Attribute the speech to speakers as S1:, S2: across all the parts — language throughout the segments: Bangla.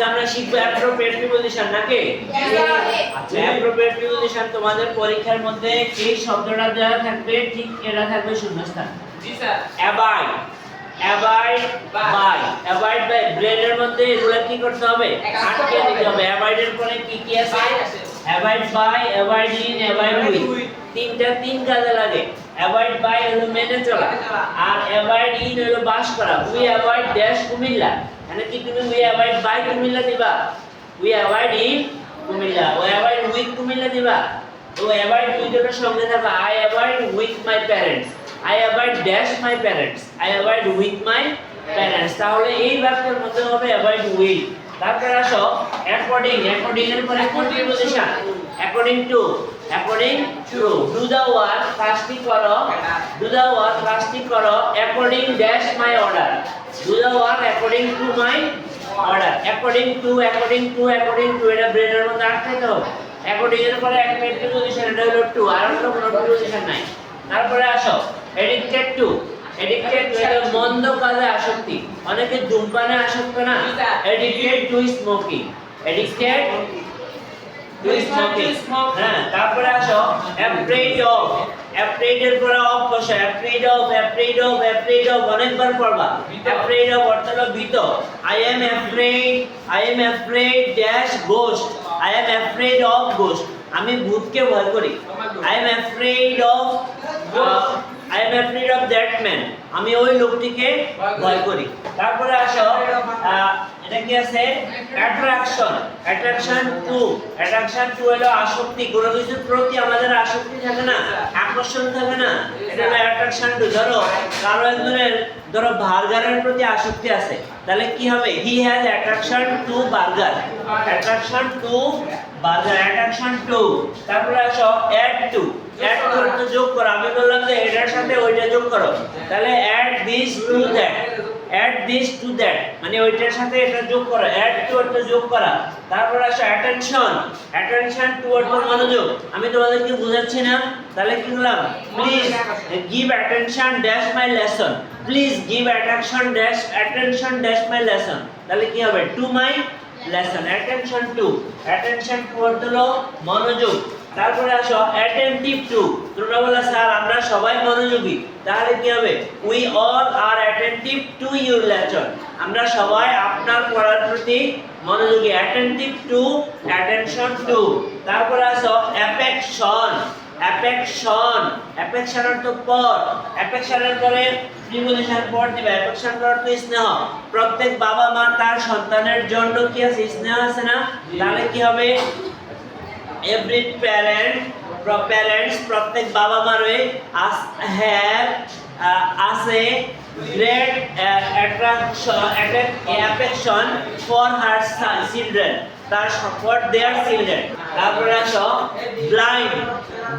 S1: আজকে আমরা শিখবো অ্যাপ্রোপ্রিয়েট প্রিপোজিশন নাকি? আচ্ছা, অ্যাপ্রোপ্রিয়েট প্রিপোজিশন তোমাদের পরীক্ষার মধ্যে এই শব্দটা দেওয়া থাকবে, ঠিক এটা থাকবে শূন্যস্থান।
S2: জি sir.
S1: Abide, abide by, abide by, ব্রেনের মধ্যে এগুলা কি করতে হবে? আটকে দিতে হবে। অ্যাবাইডের পরে কি কি আছে? Avoid by, avoid in, avoid with. তিন কাজে লাগে। অ্যাভয়েড বাই হলো মেনে চলা, আর অ্যাভয়েড ইন হলো বাস করা। উই অ্যাভয়েড ড্যাশ কুমিল্লা, মানে কি তুমি উই অ্যাভয়েড বাই কুমিল্লা দিবা? We avoid in Comilla. ও অ্যাভয়েড উইথ কুমিল্লা দিবা? তো অ্যাভয়েড উইথ এর সঙ্গে থাকা I avoid with my parents, I avoid dash my parents, I avoid with my parents. তাহলে এই বাক্যের মধ্যে হবে অ্যাভয়েড উইথ। তারপর আসো অ্যাকর্ডিং, অ্যাকর্ডিং এর পরে কোন preposition? According to, according to. Do the work, কাজটি করো, ডু দা ওয়ার্ক কাজটি করো according dash my order, do the work according to my order. According to, according to, according to, এটা ব্রেনের মধ্যে আটকাইতে হবে। অ্যাকর্ডিং এর পরে একটা প্রিপোজিশন, এটা হলো টু, আর অন্য কোনো প্রিপোজিশন নাই। তারপরে আসো এডিক্টেড টু, এডিক্টেড টু এটা মন্দ কাজে আসক্তি। অনেকে ধূমপানে আসক্ত না? Addicted two smoking, addicted two smoking. হ্যাঁ, তারপরে আসো অ্যাফ্রেড অফ, অ্যাফ্রেড এর পরে অফ বসে, afraid of, afraid of, afraid of অনেকবার পড়বা। অ্যাফ্রেড অফ অর্থ হলো ভীত। I am afraid, I am afraid dash ghost, I am afraid of ghost, আমি ভূতকে ভয় করি। I am afraid of, I am afraid of that man, আমি ওই লোকটিকে ভয় করি। তারপরে আসো এটা কি আছে? Attraction, attraction two, attraction two হলো আসক্তি। কোনো কিছুর প্রতি আমাদের আসক্তি থাকে না, আকর্ষণ থাকে না, এটা হলো অ্যাট্রাকশন টু। ধরো কারো একজনের ধরো বার্গারের প্রতি আসক্তি আছে, তাহলে কি হবে? He has attraction two burger, attraction two burger, attraction two. তারপরে আসো অ্যাড টু, অ্যাড টু অর্থ যোগ করো। আমি বললাম যে এটার সাথে ওইটা যোগ করো, তাহলে add this to that, add this to that মানে ওইটার সাথে এটা যোগ করো। অ্যাড টু অর্থ যোগ করা। তারপর আসো অ্যাটেনশন, অ্যাটেনশন টু অর্থ মনোযোগ। আমি তোমাদেরকে বোঝাচ্ছি না, তাহলে কি বললাম? Please give attention dash my lesson, please give attention dash my lesson, তাহলে কি হবে? To my lesson. Attention to, attention two অর্থ হলো মনোযোগ। তারপরে আসো অ্যাটেনটিভ টু। তোমরা বলো স্যার আমরা সবাই মনোযোগী, তাহলে কি হবে? We all are attentive to your lesson, আমরা সবাই আপনার পড়ার প্রতি মনোযোগী। Attentive to, attention to. তারপরে আসো অ্যাফেকশন, অ্যাফেকশন, অ্যাফেকশন অর্থ পর, অ্যাফেকশনের পরে প্রিপোজিশন পর দিবে। অ্যাফেকশন অর্থ স্নেহ। প্রত্যেক বাবা মা তার সন্তানের জন্য কি আছে? স্নেহ আছে না? তাহলে কি হবে? Every parents প্রত্যেক বাবা মারে have আছে great affection for her children, তার for their children। তারপরে আসো blind,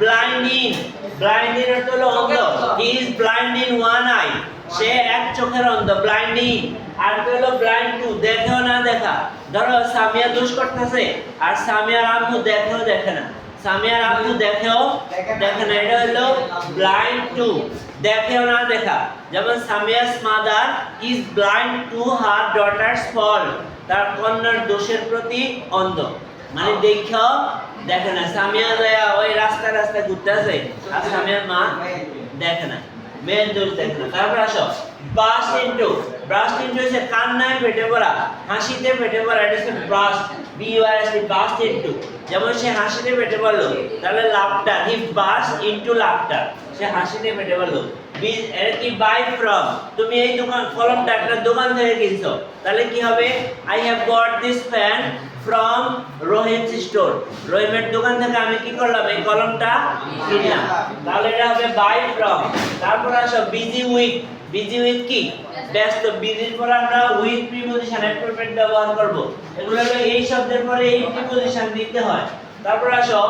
S1: blind in অর্থ হলো অন্ধ। He is blind in one eye, সে এক চোখের অন্ধ, blind in। আর হলো blind to, দেখেও না দেখা। ধরো সামিয়া দোষ করতেছে আর সামিয়ার আম্মু দেখেও দেখে না, সামিয়ার আম্মু দেখেও দেখে না, এটা হলো blind to, দেখেও না দেখা। যেমন Samia's mother is blind to her daughter's fault, তার কন্যার দোষের প্রতি অন্ধ, মানে দেখেও দেখে না। সামিয়া যায় ওই রাস্তায় ঘুরতেছে আর সামিয়ার মা দেখে না, মেন দোষ দেখে না। তারপর আসো বাস্ট ইনটু, বাস্ট ইনটু হচ্ছে কান্নায় ফেটে পড়া, হাসিতে ফেটে পড়া, এটা হচ্ছে বাস্ট, BUST, বাস্ট ইনটু। যেমন সে হাসিতে ফেটে পড়লো, তাহলে লাফটার, হি বাস্ট ইনটু লাফটার, সে হাসিতে ফেটে পড়লো। এর কি বাই ফ্রম, তুমি এই দোকান কলমটা একটা দোকান থেকে কিনছো, তাহলে কি হবে? I have got this pen from Rahim's store, রহিমের দোকান থেকে আমি কি করলাম? এই কলমটা কিনলাম, তাহলে এটা হবে বাই ফ্রম। তারপর আসো বিজি উইথ, বিজি উইথ কি? ব্যস্ত। বিজির পর আমরা উইথ প্রিপোজিশন অ্যাপ্রোপ্রিয়েট ব্যবহার করব। এগুলো হলো এই শব্দের পরে এই প্রিপোজিশন দিতে হয়। তারপর আসো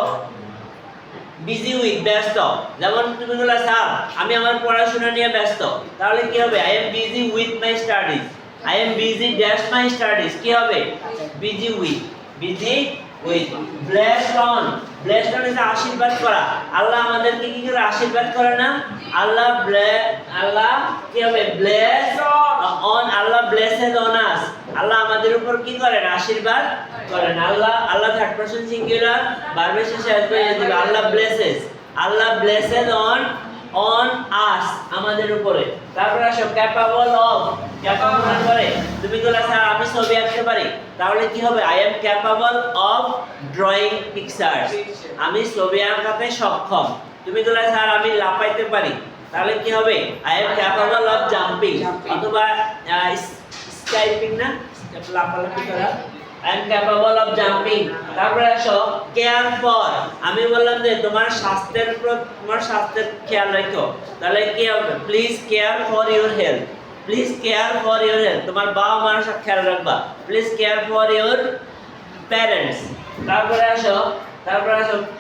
S1: বিজি উইথ, ব্যস্ত। যেমন তুমি বললা স্যার আমি আমার পড়াশোনা নিয়ে ব্যস্ত, তাহলে কি হবে? I am busy with my studies, I am busy dash my studies, কি হবে? Busy with, busy with. Blessed on, blessed on হচ্ছে আশীর্বাদ করা। আল্লাহ আমাদেরকে কি করে আশীর্বাদ করে না? আল্লাহ কি হবে? Bless on Allah blessed on us, Allah আমাদের উপর কি করেন? আশীর্বাদ করেন। আল্লাহ থার্ড পারসন সিঙ্গুলার, ভার্বের শেষে আসবে দিবে আল্লাহ ব্লেসেস, আল্লাহ ব্লেসেড অন আস, আমাদের উপরে। তারপর আসো ক্যাপাবল অফ, ক্যাপাবল করে তুমি বলে স্যার আমি ছবি আঁকতে পারি, তাহলে কি হবে? I am capable of drawing pictures, আমি ছবি আঁকাতে সক্ষম। তুমি বলে স্যার আমি লাফাইতে পারি, তাহলে কি হবে? I am capable of jumping, অথবা স্কাইপিং না, লাফালাফি করা, I am capable of jumping. তারপরে আসো কেয়ার ফর, আমি বললাম যে তোমার স্বাস্থ্যের খেয়াল রাখো, তাহলে কি হবে? Please care for your health, please care for your health, তোমার বাবা মার খেয়াল রাখবা, please care for your parents. তারপরে আসো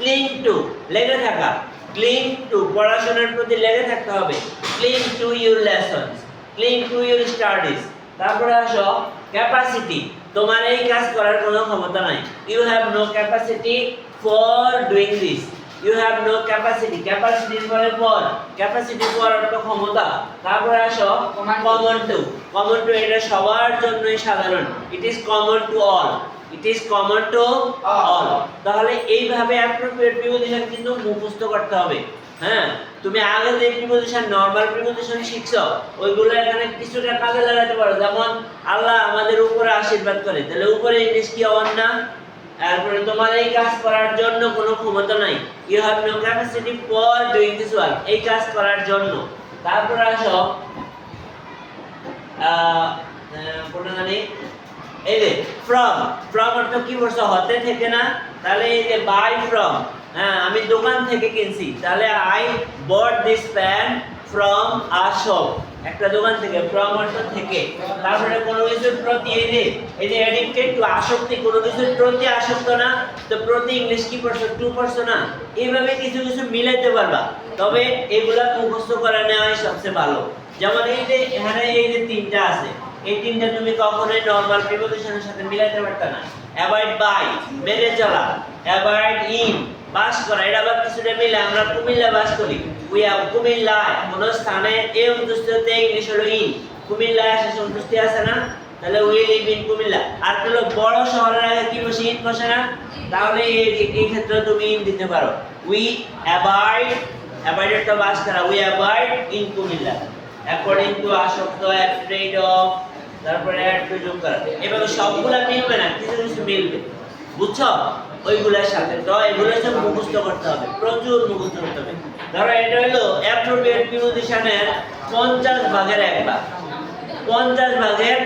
S1: ক্লিং টু, লেগে থাকা, ক্লিং টু, পড়াশোনার প্রতি লেগে থাকতে হবে, ক্লিং to your lessons, ক্লিং to your studies. তারপরে আসো ক্যাপাসিটি, তোমার এই কাজ করার কোনো ক্ষমতা নাই, you have no capacity for doing this, you have no capacity, ক্যাপাসিটির পরে ফর, ক্যাপাসিটি ফর অর্থ ক্ষমতা। তারপরে আসো কমন টু, এটা সবার জন্যই সাধারণ, it is common to all, it is common to all. তাহলে এইভাবে অ্যাপ্রোপ্রিয়েট প্রিপোজিশন কিন্তু মুখস্থ করতে হবে। হ্যাঁ, তুমি আগে যে প্রিপোজিশন নরমাল প্রিপোজিশন শিখছো ওইগুলো এখানে কিছুটা কাজে লাগাতে পারো। যেমন আল্লাহ আমাদের উপরে আশীর্বাদ করে, তাহলে উপরে ইংলিশ কি অন না? তারপরে তোমার এই কাজ করার জন্য কোনো ক্ষমতা নাই, you have no capacity for doing this work, এই কাজ করার জন্য। তারপরে আসো কোনটা জানি, এই যে ফ্রম অর্থ কি বলছো? হতে থেকে না, তাহলে এই যে বাই ফ্রম, হ্যাঁ আমি দোকান থেকে কিনছি, তাহলে I bought this pan from a shop, একটা দোকান থেকে, ফ্রম অর্থ থেকে। তারপরে কোনো কিছুর প্রতি, এই যে অ্যাডিক্টেড টু, আসক্তি, কোনো কিছুর প্রতি আসক্ত না, তো প্রতি ইংলিশ কি পড়ছো? টু পড়ছো না? এইভাবে কিছু মিলাইতে পারবা, তবে এগুলা মুখস্থ করে নেওয়াই সবচেয়ে ভালো। যেমন এই যে এখানে এই যে তিনটা আছে, এই তিনটা তুমি কখনোই নরমাল প্রিপোজিশনের সাথে মিলাইতে পারতা না। অ্যাভয়েড বাই, মেনে চলা, অ্যাভয়েড ইন, বাস করা, এটা আবার কিছুটা মিলে, আমরা কুমিল্লা বাস করি, উই হ্যাভ কুমিল্লা, কোন স্থানে এই অন্তস্থ হতে ইংলিশ হলো ইন, কুমিল্লা আসে সন্তুষ্টি আছে না, তাহলে উই লিভ ইন কুমিল্লা। আর হলো বড় শহরের আগে কি বসে? ইন বসে না, তাহলে এই ক্ষেত্রে তুমি ইন দিতে পারো, উই অ্যাভয়েড তো বাস করা, we avoid in Comilla, according to আসক্ত, অ্যাফ্রেড অফ, তারপরে অ্যাড টু যোগ করা। এভাবে সবগুলা মিলবে না, কিছু কিছু মিলবে, বুঝছো? ওইগুলোর সাথে তো এগুলো সব মুখস্থ করতে হবে, প্রচুর মুখস্থ করতে হবে। ধরো এটা হলো অ্যাপ্রোপ্রিয়েট প্রিপোজিশনের 50 ভাগের 1 ভাগ, 50 ভাগের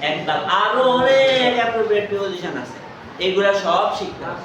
S1: 1 ভাগ। আরো অনেক অ্যাপ্রোপ্রিয়েট প্রিপোজিশন আছে, এগুলা সব শিখতে হবে।